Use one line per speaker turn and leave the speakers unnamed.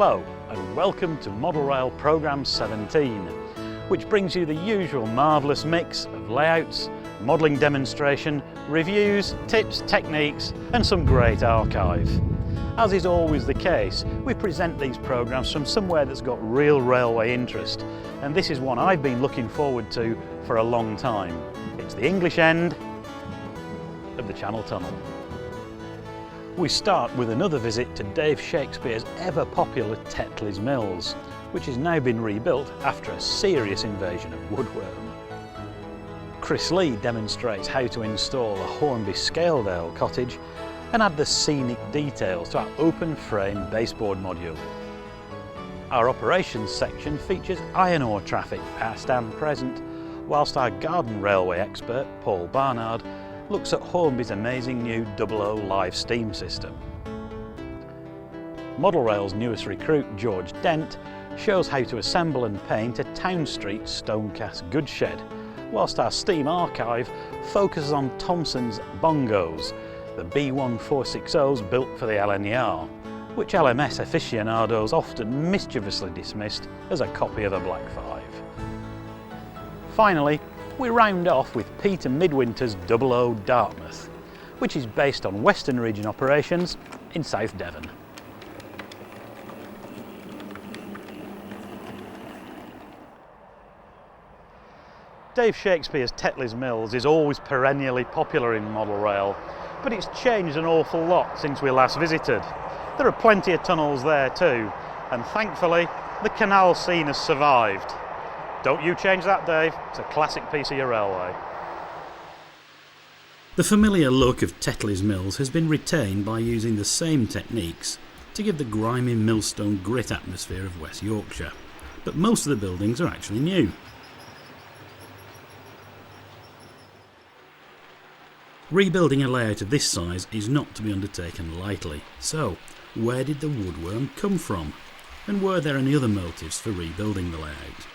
Hello and welcome to Model Rail Programme 17, which brings you the usual marvellous mix of layouts, modelling demonstration, reviews, tips, techniques and some great archive. As is always the case, we present these programmes from somewhere that's got real railway interest, and this is one I've been looking forward to for a long time. It's the English end of the Kanaaltunnel. We start with another visit to Dave Shakespeare's ever-popular Tetley's Mills, which has now been rebuilt after a serious invasion of woodworm. Chris Lee demonstrates how to install a Hornby Scaledale cottage and add the scenic details to our open frame baseboard module. Our operations section features iron ore traffic past and present, whilst our garden railway expert Paul Barnard looks at Hornby's amazing new 00 live steam system. Model Rail's newest recruit George Dent shows how to assemble and paint a Town Street Stonecast goodshed, whilst our steam archive focuses on Thomson's bongos, the B1460s built for the LNER, which LMS aficionados often mischievously dismissed as a copy of a Black 5. Finally, we round off with Peter Midwinter's 00 Dartmouth, which is based on Western Region operations in South Devon. Dave Shakespeare's Tetley's Mills is always perennially popular in Model Rail, but it's changed an awful lot since we last visited. There are plenty of tunnels there too, and thankfully the canal scene has survived. Don't you change that, Dave. It's a classic piece of your railway.
The familiar look of Tetley's Mills has been retained by using the same techniques to give the grimy millstone grit atmosphere of West Yorkshire, but most of the buildings are actually new. Rebuilding a layout of this size is not to be undertaken lightly, so where did the woodworm come from? And were there any other motives for rebuilding the layout?